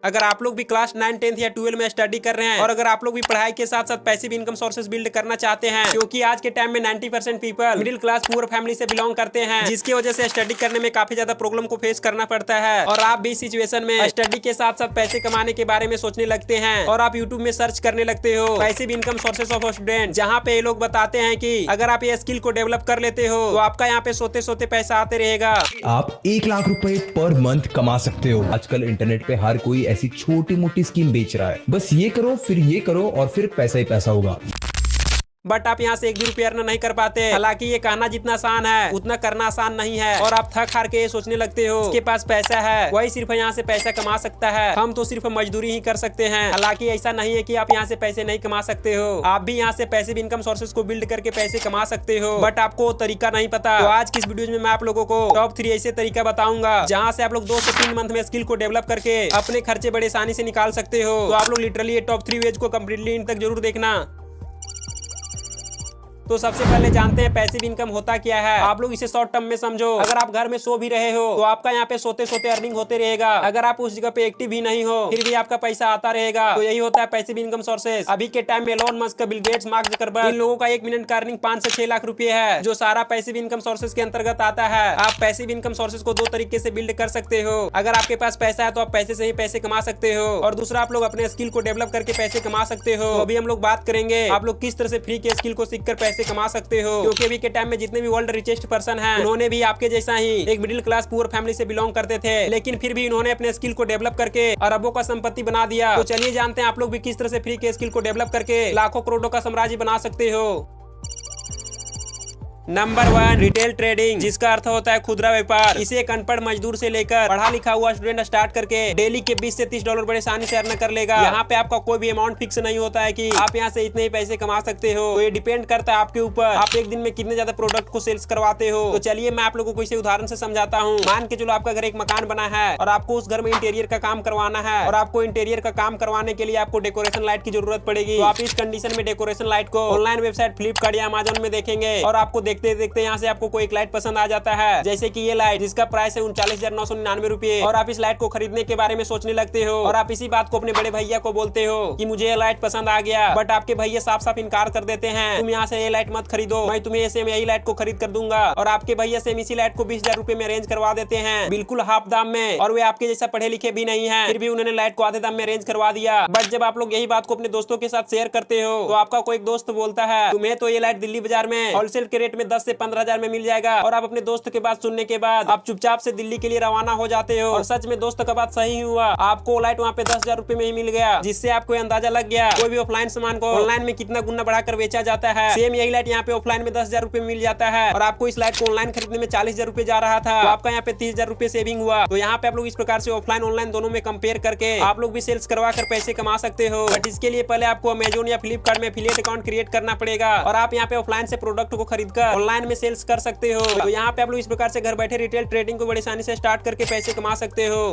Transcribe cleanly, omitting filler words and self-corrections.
अगर आप लोग भी क्लास 9, 10 या 12 में स्टडी कर रहे हैं और अगर आप लोग भी पढ़ाई के साथ साथ पैसिव इनकम सोर्सेज बिल्ड करना चाहते हैं, क्योंकि आज के टाइम में 90% people middle class poor family से बिलोंग करते हैं, जिसकी वजह से स्टडी करने में काफी ज्यादा प्रॉब्लम को फेस करना पड़ता है। और आप भी सिचुएशन में स्टडी के साथ साथ पैसे कमाने के बारे में सोचने लगते हैं और आप यूट्यूब में सर्च करने लगते हो passive income sources of student, जहाँ पे ये लोग बताते हैं कि अगर आप ये स्किल को डेवलप कर लेते हो तो आपका यहाँ पे सोते सोते पैसा आते रहेगा। आप 1 लाख रुपए पर मंथ कमा सकते हो। आजकल इंटरनेट पे हर कोई ऐसी छोटी मोटी स्कीम बेच रहा है, बस ये करो फिर ये करो और फिर पैसा ही पैसा होगा। बट आप यहाँ से 1 भी रुपया अर्न नहीं कर पाते। हालांकि ये कहना जितना आसान है उतना करना आसान नहीं है और आप थक हार के ये सोचने लगते हो उसके पास पैसा है वही सिर्फ यहाँ से पैसा कमा सकता है, हम तो सिर्फ मजदूरी ही कर सकते हैं। हालांकि ऐसा नहीं है कि आप यहाँ से पैसे नहीं कमा सकते हो, आप भी यहाँ से पैसिव इनकम सोर्सेज को बिल्ड करके पैसे कमा सकते हो, बट आपको तरीका नहीं पता। तो आज की इस वीडियो में मैं आप लोगों को टॉप 3 ऐसे तरीका बताऊंगा जहाँ से आप लोग 2 से 3 मंथ में स्किल को डेवलप करके अपने खर्चे बड़े आसानी से निकाल सकते हो। तो आप लोग लिटरली ये टॉप 3 वेज को कम्प्लीटली इन तक जरूर देखना। तो सबसे पहले जानते हैं पैसिव इनकम होता क्या है। आप लोग इसे शॉर्ट टर्म में समझो। अगर आप घर में सो भी रहे हो तो आपका यहाँ पे सोते सोते अर्निंग होते रहेगा। अगर आप उस जगह पे एक्टिव भी नहीं हो फिर भी आपका पैसा आता रहेगा। तो यही होता है पैसिव इनकम सोर्सेज। अभी के टाइम में Elon Musk, Bill Gates, Mark Zuckerberg, इन लोगों का 1 मिनट का अर्निंग 5 से 6 लाख रुपए है, जो सारा पैसिव इनकम सोर्सेज के अंतर्गत आता है। आप पैसिव इनकम सोर्सेज को 2 तरीके से बिल्ड कर सकते हो। अगर आपके पास पैसा है तो आप पैसे से ही पैसे कमा सकते हो और दूसरा आप लोग अपने स्किल को डेवलप करके पैसे कमा सकते हो। तो अभी हम लोग बात करेंगे आप लोग किस तरह से फ्री के स्किल को सीखकर पैसे कमा सकते हो, क्योंकि अभी के टाइम में जितने भी वर्ल्ड रिचेस्ट पर्सन हैं उन्होंने भी आपके जैसा ही एक मिडिल क्लास पुअर फैमिली से बिलोंग करते थे, लेकिन फिर भी इन्होंने अपने स्किल को डेवलप करके अरबों का संपत्ति बना दिया। तो चलिए जानते हैं आप लोग भी किस तरह से फ्री के स्किल को डेवलप करके लाखों करोड़ों का साम्राज्य बना सकते हो। नंबर 1, रिटेल ट्रेडिंग, जिसका अर्थ होता है खुदरा व्यापार। इसे एक अनपढ़ मजदूर से लेकर पढ़ा लिखा हुआ स्टूडेंट स्टार्ट करके डेली के 20 से 30 डॉलर बड़े आसानी से अर्न कर लेगा। यहाँ पे आपका कोई भी अमाउंट फिक्स नहीं होता है कि आप यहाँ से इतने ही पैसे कमा सकते हो। तो ये डिपेंड करता है आपके ऊपर, आप एक दिन में कितने ज्यादा प्रोडक्ट को सेल्स करवाते हो। तो चलिए मैं आप लोगों को इसे उदाहरण से समझाता हूँ। मान के चलो आपका घर एक मकान बना है और आपको उस घर में इंटीरियर का काम करवाना है और आपको इंटीरियर का काम करवाने के लिए आपको डेकोरेशन लाइट की जरूरत पड़ेगी। तो आप इस कंडीशन में डेकोरेशन लाइट को ऑनलाइन वेबसाइट फ्लिपकार्ट या अमेजन में देखेंगे और आपको देखते देखते यहाँ से आपको कोई एक लाइट पसंद आ जाता है, जैसे कि ये लाइट जिसका प्राइस है 39,999 रुपए, और आप इस लाइट को खरीदने के बारे में सोचने लगते हो और आप इसी बात को अपने बड़े भैया को बोलते हो कि मुझे ये लाइट पसंद आ गया। बट आपके भैया साफ साफ इनकार कर देते हैं, तुम यहाँ से ये लाइट मत खरीदो, मैं तुम्हें ऐसे में यही लाइट को खरीद कर दूंगा। और आपके भैया से इसी लाइट को 20,000 रुपए में अरेंज करवा देते हैं, बिल्कुल हाफ दाम में, और वे आपके जैसा पढ़े लिखे भी नहीं है, फिर भी उन्होंने लाइट को आधे दाम में अरेंज करवा दिया। बट जब आप लोग यही बात को अपने दोस्तों के साथ शेयर करते हो तो आपका कोई दोस्त बोलता है तुम्हें तो ये लाइट दिल्ली बाजार में होलसेल के रेट में 10 से 15,000 में मिल जाएगा। और आप अपने दोस्त के बात सुनने के बाद आप चुपचाप से दिल्ली के लिए रवाना हो जाते हो और सच में दोस्त का बात सही हुआ, आपको लाइट वहाँ पे 10,000 रुपए में ही मिल गया, जिससे आपको अंदाजा लग गया कोई भी ऑफलाइन सामान को ऑनलाइन में कितना गुना बढ़ाकर बेचा जाता है। सेम यही लाइट यहाँ पे ऑफलाइन में 10,000 रुपए में मिल जाता है और आपको इस लाइट को ऑनलाइन खरीदने में 40,000 रुपए जा रहा था, तो आपका यहाँ पे 30,000 रुपए सेविंग हुआ। तो यहाँ पे आप लोग इस प्रकार से ऑफलाइन ऑनलाइन दोनों में कंपेयर करके आप लोग भी सेल्स करवा कर पैसे कमा सकते हो। बट इसके लिए पहले आपको अमेजोन या फ्लिपकार्ट में एफिलिएट अकाउंट क्रिएट करना पड़ेगा और आप यहाँ पे ऑफलाइन से प्रोडक्ट को खरीदकर ऑनलाइन में सेल्स कर सकते हो। तो यहाँ पे आप लोग इस प्रकार से घर बैठे रिटेल ट्रेडिंग को बड़ी आसानी से स्टार्ट करके पैसे कमा सकते हो।